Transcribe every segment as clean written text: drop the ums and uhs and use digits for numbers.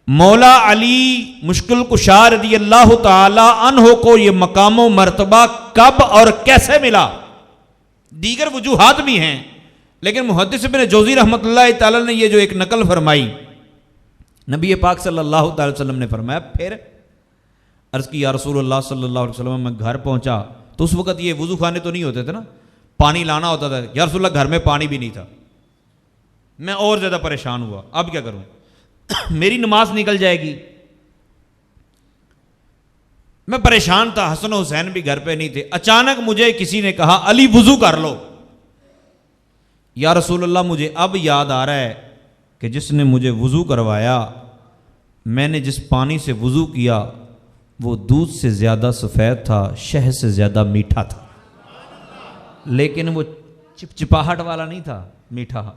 مولا علی مشکل کشا رضی اللہ تعالی عنہ کو یہ مقام و مرتبہ کب اور کیسے ملا؟ دیگر وجوہات بھی ہیں، لیکن محدث ابن جوزی رحمۃ اللہ تعالی نے یہ جو ایک نقل فرمائی، نبی پاک صلی اللہ تعالی وسلم نے فرمایا، پھر عرض کی یا رسول اللہ صلی اللہ علیہ وسلم، میں گھر پہنچا تو اس وقت یہ وضو خانے تو نہیں ہوتے تھے نا، پانی لانا ہوتا تھا، یا رسول اللہ گھر میں پانی بھی نہیں تھا، میں اور زیادہ پریشان ہوا، اب کیا کروں، میری نماز نکل جائے گی، میں پریشان تھا، حسن و حسین بھی گھر پہ نہیں تھے، اچانک مجھے کسی نے کہا علی وضو کر لو، یا رسول اللہ مجھے اب یاد آ رہا ہے کہ جس نے مجھے وضو کروایا، میں نے جس پانی سے وضو کیا وہ دودھ سے زیادہ سفید تھا، شہد سے زیادہ میٹھا تھا، لیکن وہ چپچپاہٹ والا نہیں تھا، میٹھا،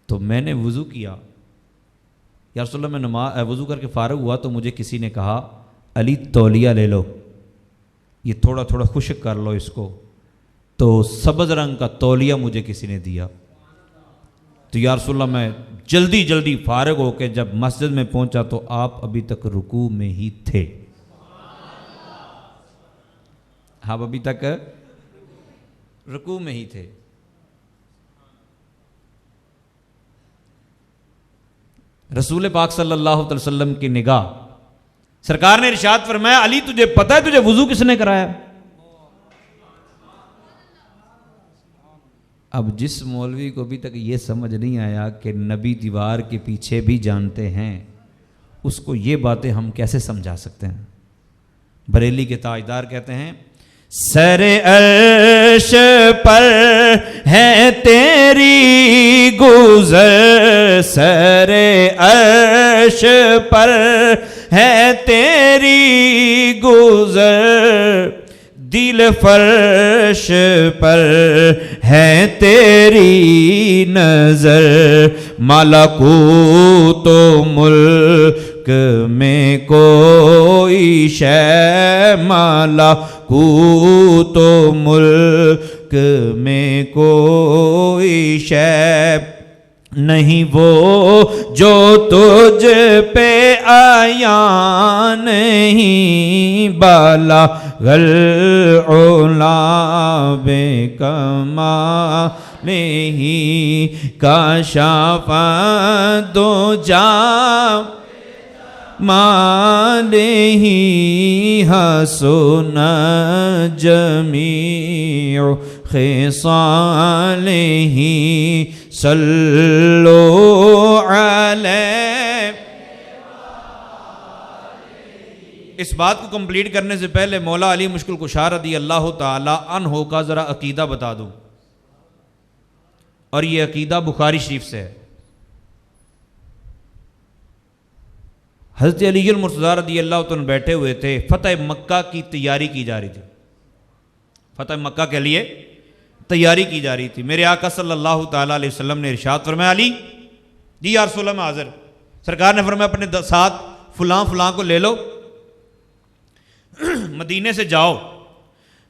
تو میں نے وضو کیا، یا رسول اللہ میں وضو کر کے فارغ ہوا تو مجھے کسی نے کہا علی تولیہ لے لو، یہ تھوڑا تھوڑا خشک کر لو اس کو، تو سبز رنگ کا تولیہ مجھے کسی نے دیا، تو یا رسول اللہ میں جلدی جلدی فارغ ہو کے جب مسجد میں پہنچا تو آپ ابھی تک رکوع میں ہی تھے، آپ ابھی تک رکوع میں ہی تھے۔ رسول پاک صلی اللہ علیہ وسلم کی نگاہ، سرکار نے ارشاد فرمایا علی تجھے پتہ ہے تجھے وضو کس نے کرایا؟ اب جس مولوی کو ابھی تک یہ سمجھ نہیں آیا کہ نبی دیوار کے پیچھے بھی جانتے ہیں، اس کو یہ باتیں ہم کیسے سمجھا سکتے ہیں؟ بریلی کے تاجدار کہتے ہیں سر عرش پر ہے تیری گزر، سر عرش پر ہے تیری گزر، دل فرش پر ہے تیری نظر، ملکوت و ملک میں کوئی شے، ملکوت و ملک میں کوئی شے نہیں وہ جو تجھ پہ آیا نہیں، بالا غل علا بے کمالہ کاشف دو جا مالہ حسن جمیع خصالہ صلو علیہ۔ اس بات کو کمپلیٹ کرنے سے پہلے مولا علی مشکل کشا رضی اللہ تعالی عنہ کا ذرا عقیدہ بتا دوں، اور یہ عقیدہ بخاری شریف سے ہے۔ حضرت علی المرتضیٰ رضی اللہ تعالیٰ بیٹھے ہوئے تھے، فتح مکہ کی تیاری کی جا رہی تھی، فتح مکہ کے لیے تیاری کی جا رہی تھی۔ میرے آقا صلی اللہ تعالیٰ علیہ وسلم نے ارشاد فرمایا علی جی یا رسول اللہ میں حاضر، سرکار نے فرمایا اپنے ساتھ فلاں فلاں کو لے لو، مدینے سے جاؤ،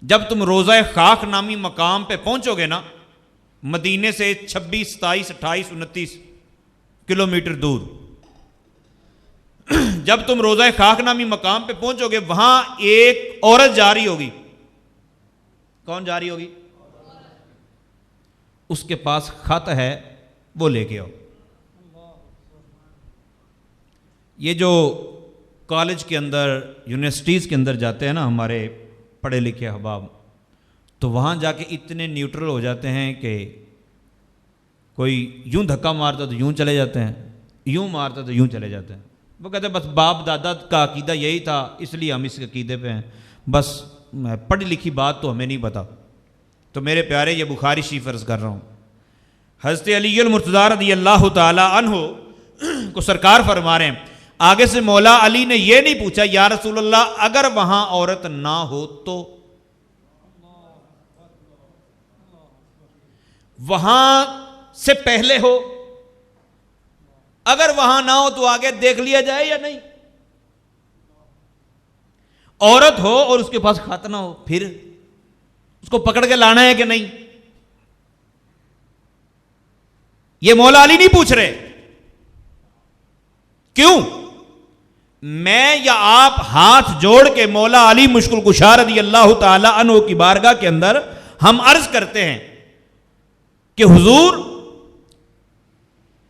جب تم روضہ خاک نامی مقام پہ پہنچو گے نا، مدینے سے 26 27 28 29 کلومیٹر دور، جب تم روضہ خاک نامی مقام پہ پہنچو گے وہاں ایک عورت جا رہی ہوگی، کون جا رہی ہوگی؟ اس کے پاس خط ہے، وہ لے کے آؤ۔ یہ جو کالج کے اندر یونیورسٹیز کے اندر جاتے ہیں نا ہمارے پڑھے لکھے احباب، تو وہاں جا کے اتنے نیوٹرل ہو جاتے ہیں کہ کوئی یوں دھکا مارتا تو یوں چلے جاتے ہیں، یوں مارتا تو یوں چلے جاتے ہیں، وہ کہتے ہیں بس باپ دادا کا عقیدہ یہی تھا اس لیے ہم اس عقیدے پہ ہیں، بس پڑھی لکھی بات تو ہمیں نہیں پتا۔ تو میرے پیارے یہ بخاری شریف عرض کر رہا ہوں، حضرت علی المرتضیٰ رضی اللہ تعالی عنہ کو سرکار فرما رہے ہیں، آگے سے مولا علی نے یہ نہیں پوچھا یا رسول اللہ اگر وہاں عورت نہ ہو تو، وہاں سے پہلے ہو، اگر وہاں نہ ہو تو آگے دیکھ لیا جائے یا نہیں، عورت ہو اور اس کے پاس خط نہ ہو پھر اس کو پکڑ کے لانا ہے کہ نہیں؟ یہ مولا علی نہیں پوچھ رہے، کیوں؟ میں یا آپ ہاتھ جوڑ کے مولا علی مشکل کشا رضی اللہ تعالی عنہ کی بارگاہ کے اندر ہم عرض کرتے ہیں کہ حضور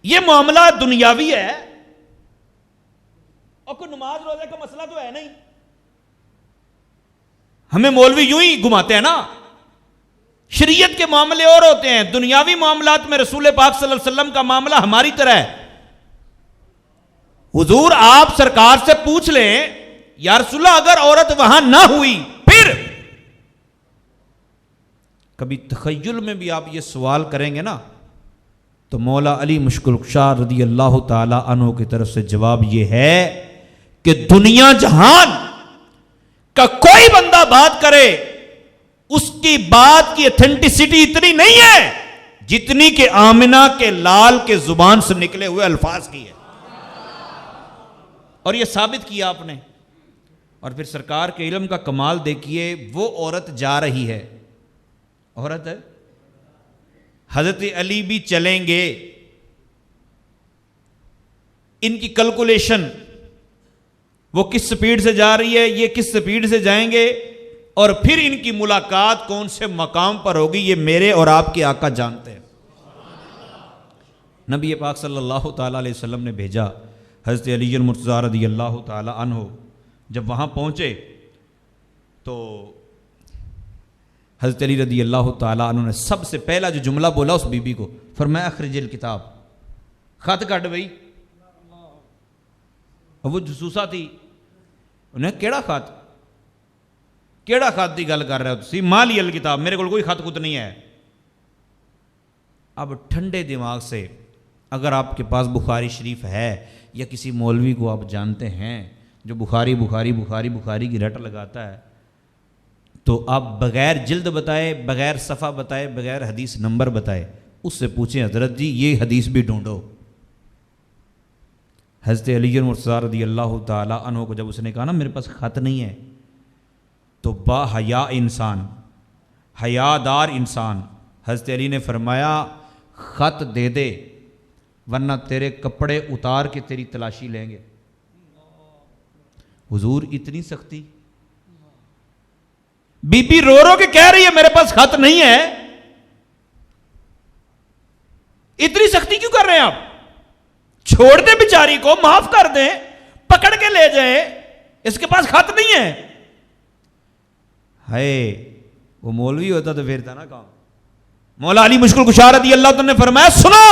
یہ معاملہ دنیاوی ہے اور کوئی نماز روزے کا مسئلہ تو ہے نہیں. ہمیں مولوی یوں ہی گھماتے ہیں نا. شریعت کے معاملے اور ہوتے ہیں. دنیاوی معاملات میں رسول پاک صلی اللہ علیہ وسلم کا معاملہ ہماری طرح ہے. حضور آپ سرکار سے پوچھ لیں یا رسول اللہ اگر عورت وہاں نہ ہوئی پھر؟ کبھی تخیل میں بھی آپ یہ سوال کریں گے نا تو مولا علی مشکل کشا رضی اللہ تعالی عنہ کی طرف سے جواب یہ ہے کہ دنیا جہان کا کوئی بندہ بات کرے اس کی بات کی ایتھنٹسٹی اتنی نہیں ہے جتنی کہ آمنہ کے لال کے زبان سے نکلے ہوئے الفاظ کی ہے. اور یہ ثابت کیا آپ نے. اور پھر سرکار کے علم کا کمال دیکھیے. وہ عورت جا رہی ہے, عورت ہے, حضرت علی بھی چلیں گے. ان کی کیلکولیشن وہ کس سپیڈ سے جا رہی ہے, یہ کس سپیڈ سے جائیں گے, اور پھر ان کی ملاقات کون سے مقام پر ہوگی, یہ میرے اور آپ کے آقا جانتے ہیں. نبی پاک صلی اللہ تعالی علیہ وسلم نے بھیجا. حضرت علی المرتضیٰ رضی اللہ تعالی عنہ جب وہاں پہنچے تو حضرت علی رضی اللہ تعالی عنہ نے سب سے پہلا جو جملہ بولا اس بی بی کو, فرمایا اخرج الکتاب, خط کٹ بھئی. اور وہ جسوسا تھی, انہیں کیڑا خط دی گل کر رہے ہو تسی, مالی الکتاب, میرے کو کوئی خط نہیں ہے. اب ٹھنڈے دماغ سے اگر آپ کے پاس بخاری شریف ہے یا کسی مولوی کو آپ جانتے ہیں جو بخاری کی رٹ لگاتا ہے, تو آپ بغیر جلد بتائے, بغیر صفحہ بتائے, بغیر حدیث نمبر بتائے اس سے پوچھیں حضرت جی یہ حدیث بھی ڈھونڈو. حضرت علی المرتضیٰ رضی اللہ تعالی عنہ کو جب اس نے کہا نا میرے پاس خط نہیں ہے, تو با حیا انسان, حیادار انسان, حضرت علی نے فرمایا خط دے دے ورنہ تیرے کپڑے اتار کے تیری تلاشی لیں گے. حضور اتنی سختی, بی بی رو رو کے کہہ رہی ہے میرے پاس خط نہیں ہے, اتنی سختی کیوں کر رہے ہیں آپ؟ چھوڑ دیں بیچاری کو, معاف کر دیں, پکڑ کے لے جائیں, اس کے پاس خط نہیں ہے. ہائے وہ مولوی ہوتا تو پھر تھا نا کام. مولا علی مشکل کشا رضی اللہ تعالی نے فرمایا سنو,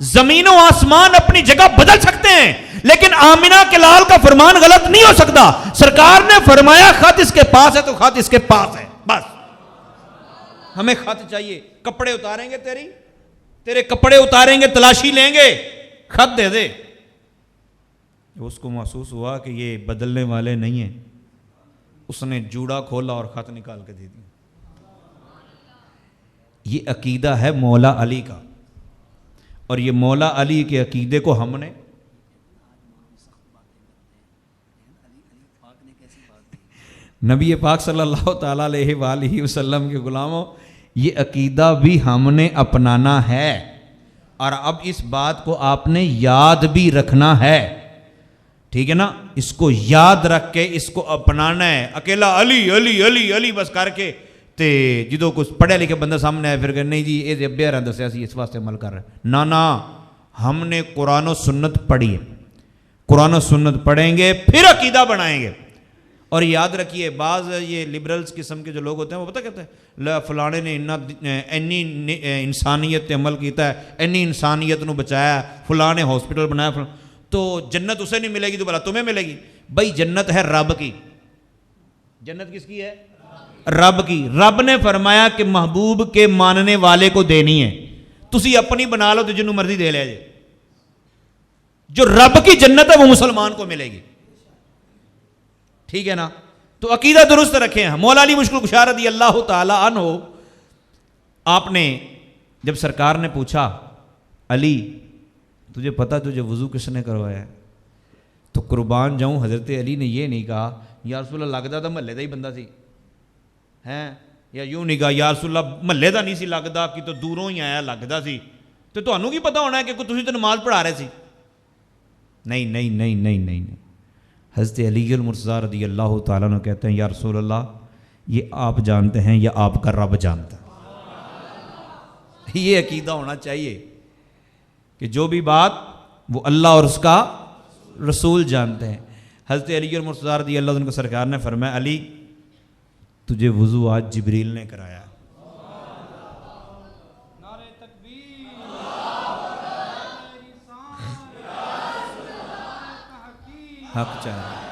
زمین و آسمان اپنی جگہ بدل سکتے ہیں لیکن آمنہ کے لال کا فرمان غلط نہیں ہو سکتا. سرکار نے فرمایا خط اس کے پاس ہے تو خط اس کے پاس ہے, بس ہمیں خط چاہیے. کپڑے اتاریں گے تیرے کپڑے اتاریں گے, تلاشی لیں گے, خط دے دے. اس کو محسوس ہوا کہ یہ بدلنے والے نہیں ہیں, اس نے جوڑا کھولا اور خط نکال کے دے دیا. یہ عقیدہ ہے مولا علی کا, اور یہ مولا علی کے عقیدے کو ہم نے نبی پاک صلی اللہ تعالیٰ علیہ وآلہ وسلم کے غلاموں, یہ عقیدہ بھی ہم نے اپنانا ہے. اور اب اس بات کو آپ نے یاد بھی رکھنا ہے, ٹھیک ہے نا, اس کو یاد رکھ کے اس کو اپنانا ہے. اکیلا علی علی علی علی بس کر کے تے جدو کچھ پڑھے لکھے بندہ سامنے آئے پھر کہ نہیں جی یہ ابے رہا دسیا سی اس واسطے عمل کر رہے ہیں. نا ہم نے قرآن و سنت پڑھی ہے, قرآن و سنت پڑھیں گے پھر عقیدہ بنائیں گے. اور یاد رکھیے بعض یہ لبرلز قسم کے جو لوگ ہوتے ہیں وہ پتہ کہتے ہیں فلانے نے اینی انسانیت تے عمل کیتا ہے, اینی انسانیت نو بچایا, فلانے ہاسپٹل بنایا, تو جنت اسے نہیں ملے گی تو بھلا تمہیں ملے گی. بھائی جنت ہے رب کی. جنت کس کی ہے؟ رب کی. رب نے فرمایا کہ محبوب کے ماننے والے کو دینی ہے, تسی اپنی بنا لو تو جنوں مرضی دے لے جائے. جو رب کی جنت ہے وہ مسلمان کو ملے گی, ٹھیک ہے نا. تو عقیدہ درست رکھیں. مولا علی مشکل کشا رضی اللہ تعالی عنہ, آپ نے جب سرکار نے پوچھا علی تجھے پتا تجھے وضو کس نے کروایا ہے, تو قربان جاؤں حضرت علی نے یہ نہیں کہا یا رسول اللہ لگتا تھا محلے دا ہی بندہ سی ہیں, یا یوں نہیں کہا یا رسول اللہ محلے دا نہیں سی لگتا کہ تو دوروں ہی آیا لگتا سی, تو تمہیں کی پتا ہونا ہے کہ تسی تو نماز پڑھا رہے سی. نہیں نہیں نہیں نہیں نہیں نہیں. حضرت علی المرتضیٰ رضی اللہ تعالیٰ عنہ کہتے ہیں یا رسول اللہ یہ آپ جانتے ہیں یا آپ کا رب جانتا ہے. یہ عقیدہ ہونا چاہیے کہ جو بھی بات وہ اللہ اور اس کا رسول جانتے ہیں. حضرت علی المرتضیٰ رضی اللہ عنہ کو سرکار نے فرمایا علی تجھے وضو آج جبریل نے کرایا. حق چاہے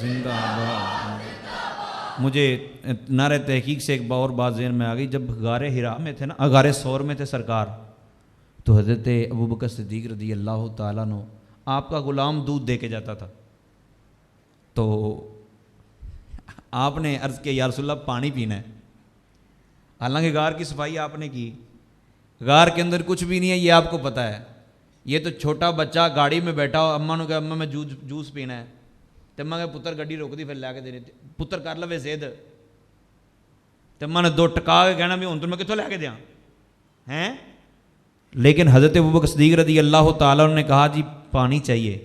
زندہ باد. مجھے نعرہ تحقیق سے ایک اور بات ذہن میں آ گئی. جب غار حرا میں تھے نا، غار ثور میں تھے سرکار، تو حضرت ابوبکر صدیق رضی اللہ تعالیٰ عنہ آپ کا غلام دودھ دے کے جاتا تھا. تو آپ نے عرض کیا یا رسول اللہ پانی پینا ہے. حالانکہ غار کی صفائی آپ نے کی، غار کے اندر کچھ بھی نہیں ہے، یہ آپ کو پتہ ہے. یہ تو چھوٹا بچہ گاڑی میں بیٹھا ہو، اماں نے کہا اماں میں جوس پینا ہے، تو اماں کے پتر گڈی روک دی پھر لے کے دینے پتر کر لوے زید، تو اماں نے دو ٹکا کے کہنا بھی ہوں تو میں کتوں لے کے دیاں ہیں. لیکن حضرت ابوبکر صدیق رضی اللہ تعالیٰ نے کہا جی پانی چاہیے.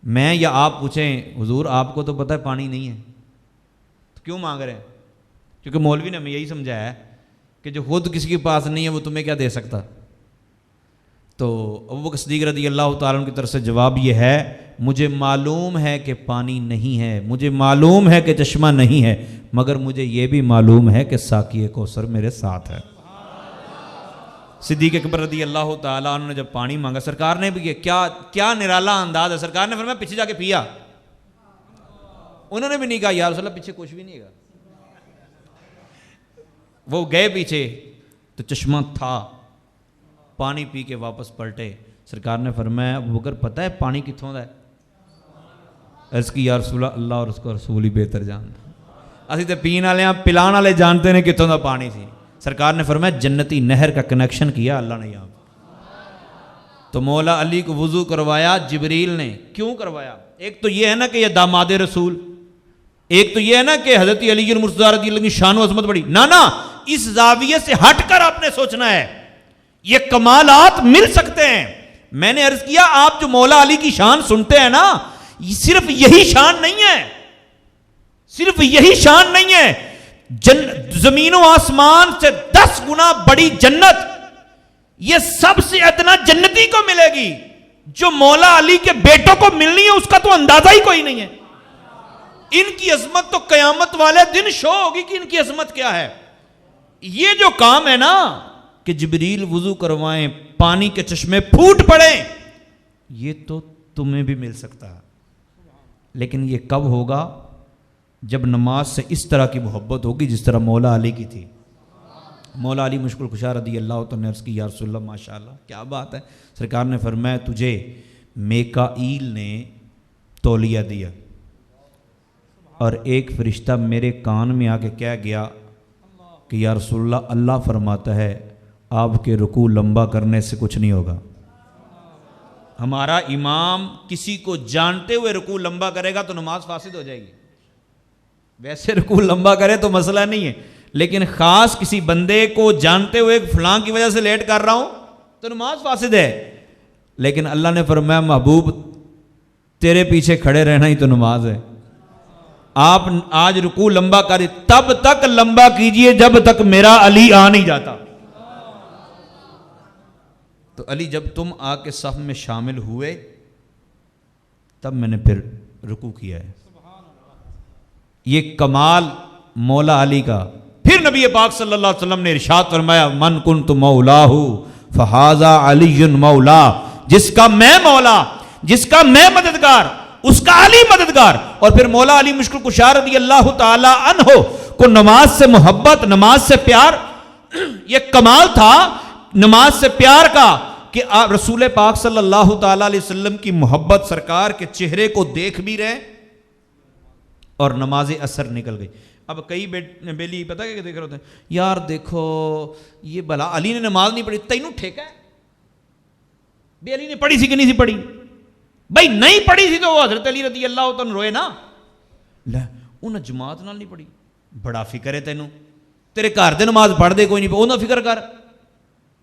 میں یا آپ پوچھیں حضور آپ کو تو پتہ ہے پانی نہیں ہے تو کیوں مانگ رہے ہیں؟ کیونکہ مولوی نے ہمیں یہی سمجھایا ہے کہ جو خود کسی کے پاس نہیں ہے وہ تمہیں کیا دے سکتا. تو ابوبکر صدیق رضی اللہ تعالیٰ عنہ کی طرف سے جواب یہ ہے مجھے معلوم ہے کہ پانی نہیں ہے، مجھے معلوم ہے کہ چشمہ نہیں ہے، مگر مجھے یہ بھی معلوم ہے کہ ساقی کوثر میرے ساتھ ہے. صدیق اکبر رضی اللہ تعالیٰ عنہ نے جب پانی مانگا، سرکار نے بھی کیا نرالا انداز ہے، سرکار نے فرمایا پیچھے جا کے پیا. انہوں نے بھی نہیں کہا یا رسول اللہ پیچھے کچھ بھی نہیں ہے. وہ گئے پیچھے تو چشمہ تھا، پانی پی کے واپس پلٹے. سرکار نے فرمایا ابوبکر پتہ ہے پانی کتھوں دا ہے؟ عرض کی یا رسول اللہ اور اس کو رسول ہی بہتر جانتا. اسی تے پین والے ہیں پلان والے جانتے ہیں کتھوں دا پانی سی. سرکار نے فرمایا جنتی نہر کا کنیکشن کیا اللہ نے یہاں. تو مولا علی کو وضو کروایا جبریل نے. کیوں کروایا؟ ایک تو یہ ہے نا کہ یہ داماد رسول، ایک تو یہ ہے نا کہ حضرت علی المرتضیٰ رضی اللہ عنہ کی شان و عظمت بڑی. نا اس زاویے سے ہٹ کر آپ نے سوچنا ہے یہ کمالات مل سکتے ہیں. میں نے عرض کیا آپ جو مولا علی کی شان سنتے ہیں نا، صرف یہی شان نہیں ہے، صرف یہی شان نہیں ہے. زمین و آسمان سے 10 گنا بڑی جنت یہ سب سے ادنا جنتی کو ملے گی. جو مولا علی کے بیٹوں کو ملنی ہے اس کا تو اندازہ ہی کوئی نہیں ہے. ان کی عظمت تو قیامت والے دن شو ہوگی کہ ان کی عظمت کیا ہے. یہ جو کام ہے نا کہ جبریل وضو کروائیں، پانی کے چشمے پھوٹ پڑیں، یہ تو تمہیں بھی مل سکتا ہے. لیکن یہ کب ہوگا؟ جب نماز سے اس طرح کی محبت ہوگی جس طرح مولا علی کی تھی. مولا علی مشکل کشا رضی اللہ تعالیٰ نے عرض کی یا رسول اللہ ماشاءاللہ کیا بات ہے. سرکار نے فرمایا تجھے میکائیل نے تولیہ دیا اور ایک فرشتہ میرے کان میں آ کے کہہ گیا کہ یا رسول اللہ اللہ فرماتا ہے آپ کے رکوع لمبا کرنے سے کچھ نہیں ہوگا. ہمارا امام کسی کو جانتے ہوئے رکوع لمبا کرے گا تو نماز فاسد ہو جائے گی. ویسے رکوع لمبا کرے تو مسئلہ نہیں ہے، لیکن خاص کسی بندے کو جانتے ہوئے فلاں کی وجہ سے لیٹ کر رہا ہوں تو نماز فاسد ہے. لیکن اللہ نے فرمایا محبوب تیرے پیچھے کھڑے رہنا ہی تو نماز ہے. آپ آج رکوع لمبا کریں، تب تک لمبا کیجئے جب تک میرا علی آ نہیں جاتا. تو علی جب تم آ کے صف میں شامل ہوئے تب میں نے پھر رکوع کیا ہے. یہ کمال مولا علی کا. پھر نبی پاک صلی اللہ علیہ وسلم نے ارشاد فرمایا من کنت مولاہ فہذا علی مولا. جس کا میں مولا، جس کا میں مددگار، اس کا علی مددگار. اور پھر مولا علی مشکل کشا رضی اللہ تعالی عنہ کو نماز سے محبت، نماز سے پیار، یہ کمال تھا نماز سے پیار کا کہ آپ رسول پاک صلی اللہ تعالی علیہ وسلم کی محبت سرکار کے چہرے کو دیکھ بھی رہے اور نماز اثر نکل گئی. اب کئی بیلی پتہ کہ دیکھ رہے ہوتے ہیں یار دیکھو یہ بلا علی نے نماز نہیں پڑھی، تینوں ٹھیکا ہے بے علی نے پڑھی سی کہ نہیں سی پڑھی؟ بھائی نہیں پڑھی سی تو وہ حضرت علی رضی اللہ عنہ روئے نا، لے انہیں جماعت نال نہیں پڑھی. بڑا فکر ہے تینوں، تیرے گھر دے نماز پڑھ دے کوئی نہیں، انہوں فکر کر.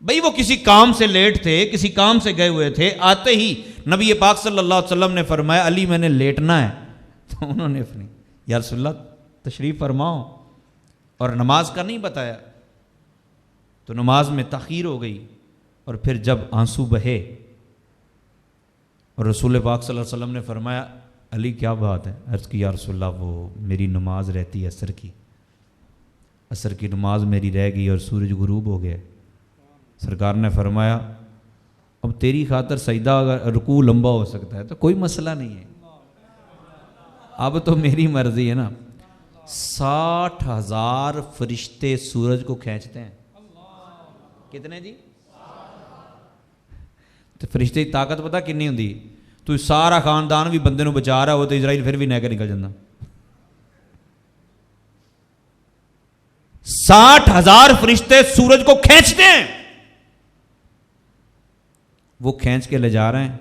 بھئی وہ کسی کام سے لیٹ تھے، کسی کام سے گئے ہوئے تھے، آتے ہی نبی پاک صلی اللہ علیہ وسلم نے فرمایا علی میں نے لیٹنا ہے، تو انہوں نے اپنی یا رسول اللہ تشریف فرماؤ، اور نماز کا نہیں بتایا، تو نماز میں تاخیر ہو گئی، اور پھر جب آنسو بہے اور رسول پاک صلی اللہ علیہ وسلم نے فرمایا علی کیا بات ہے؟ عرض کی یا رسول اللہ وہ میری نماز رہتی ہے عصر کی نماز میری رہ گئی اور سورج غروب ہو گیا۔ سرکار نے فرمایا اب تیری خاطر سجدہ اگر رکوع لمبا ہو سکتا ہے تو کوئی مسئلہ نہیں ہے، اب تو میری مرضی ہے نا۔ 60,000 فرشتے سورج کو کھینچتے ہیں، کتنے جی؟ تو فرشتے کی طاقت پتہ کنی ہوندی؟ تو سارا خاندان بھی بندے نو بچا رہا ہو تو اسرائیل پھر بھی نہ کے نکل جاتا۔ 60,000 فرشتے سورج کو کھینچتے ہیں، وہ کھینچ کے لے جا رہے ہیں۔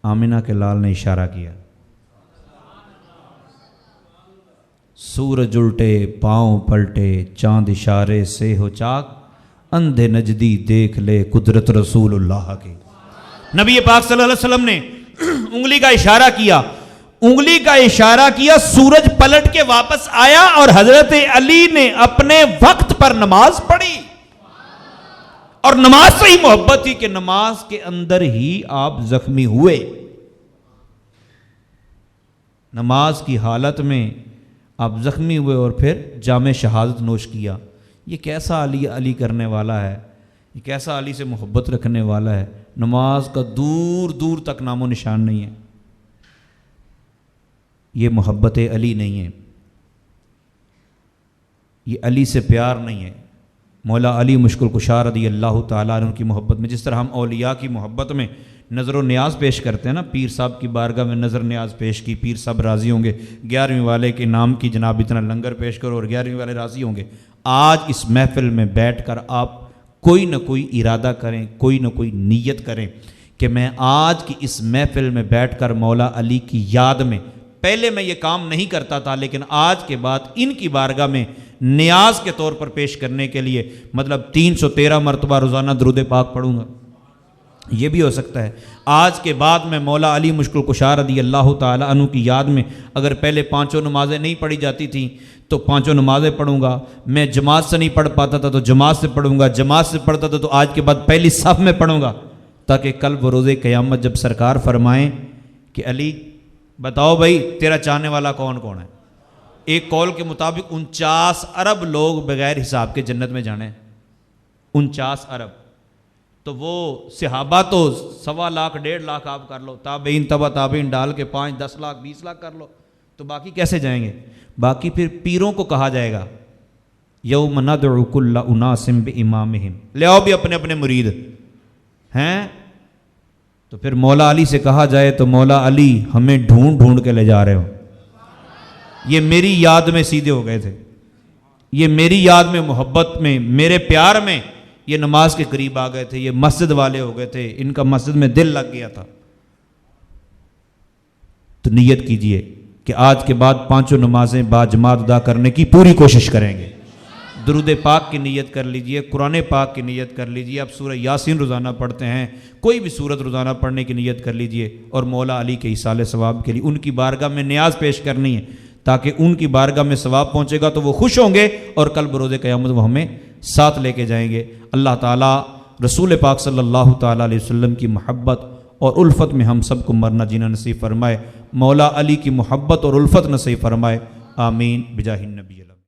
آمنہ کے لال نے اشارہ کیا، سورج الٹے پاؤں پلٹے چاند اشارے سے ہو چاک، اندھے نجدی دیکھ لے قدرت رسول اللہ کی۔ نبی پاک صلی اللہ علیہ وسلم نے انگلی کا اشارہ کیا، انگلی کا اشارہ کیا، سورج پلٹ کے واپس آیا اور حضرت علی نے اپنے وقت پر نماز پڑھی، اور نماز سے ہی محبت تھی کہ نماز کے اندر ہی آپ زخمی ہوئے، نماز کی حالت میں آپ زخمی ہوئے اور پھر جام شہادت نوش کیا۔ یہ کیسا علی کرنے والا ہے، یہ کیسا علی سے محبت رکھنے والا ہے، نماز کا دور دور تک نام و نشان نہیں ہے۔ یہ محبت علی نہیں ہے، یہ علی سے پیار نہیں ہے۔ مولا علی مشکل کشا رضی اللہ تعالیٰ عنہ کی محبت میں، جس طرح ہم اولیاء کی محبت میں نظر و نیاز پیش کرتے ہیں نا، پیر صاحب کی بارگاہ میں نظر نیاز پیش کی، پیر صاحب راضی ہوں گے، 11ویں والے کے نام کی جناب اتنا لنگر پیش کرو اور 11ویں والے راضی ہوں گے۔ آج اس محفل میں بیٹھ کر آپ کوئی نہ کوئی ارادہ کریں، کوئی نہ کوئی نیت کریں کہ میں آج کی اس محفل میں بیٹھ کر مولا علی کی یاد میں، پہلے میں یہ کام نہیں کرتا تھا لیکن آج کے بعد ان کی بارگاہ میں نیاز کے طور پر پیش کرنے کے لیے مطلب 313 مرتبہ روزانہ درود پاک پڑھوں گا۔ یہ بھی ہو سکتا ہے آج کے بعد میں مولا علی مشکل کشا رضی اللہ تعالیٰ عنہ کی یاد میں، اگر پہلے 5 نمازیں نہیں پڑھی جاتی تھیں تو 5 نمازیں پڑھوں گا، میں جماعت سے نہیں پڑھ پاتا تھا تو جماعت سے پڑھوں گا، جماعت سے پڑھتا تھا تو آج کے بعد پہلی صف میں پڑھوں گا، تاکہ کل بروز قیامت جب سرکار فرمائیں کہ علی بتاؤ بھائی تیرا چاہنے والا کون کون ہے، ایک قول کے مطابق 49 ارب لوگ بغیر حساب کے جنت میں جانے، 49 ارب، تو وہ صحابہ تو 1.25 لاکھ 1.5 لاکھ آپ کر لو، تابعین تبع تابعین ڈال کے 5 10 لاکھ 20 لاکھ کر لو، تو باقی کیسے جائیں گے؟ باقی پھر پیروں کو کہا جائے گا یوم ندعو کل اناس بامامہم، لے آؤ بھی اپنے اپنے مرید ہیں، تو پھر مولا علی سے کہا جائے تو مولا علی ہمیں ڈھونڈ ڈھونڈ کے لے جا رہے ہو، یہ میری یاد میں سیدھے ہو گئے تھے، یہ میری یاد میں محبت میں میرے پیار میں یہ نماز کے قریب آ گئے تھے، یہ مسجد والے ہو گئے تھے، ان کا مسجد میں دل لگ گیا تھا۔ تو نیت کیجئے کہ آج کے بعد 5 نمازیں با جماعت ادا کرنے کی پوری کوشش کریں گے۔ درود پاک کی نیت کر لیجئے، قرآن پاک کی نیت کر لیجئے، اب سورہ یاسین روزانہ پڑھتے ہیں، کوئی بھی سورت روزانہ پڑھنے کی نیت کر لیجئے، اور مولا علی کے ایصال ثواب کے لیے ان کی بارگاہ میں نیاز پیش کرنی ہے، تاکہ ان کی بارگاہ میں ثواب پہنچے گا تو وہ خوش ہوں گے اور کل بروز قیامت وہ ہمیں ساتھ لے کے جائیں گے۔ اللہ تعالیٰ رسول پاک صلی اللہ تعالیٰ علیہ وسلم کی محبت اور الفت میں ہم سب کو مرنا جینا نصیب فرمائے، مولا علی کی محبت اور الفت نصیب فرمائے، آمین بجاہ النبی۔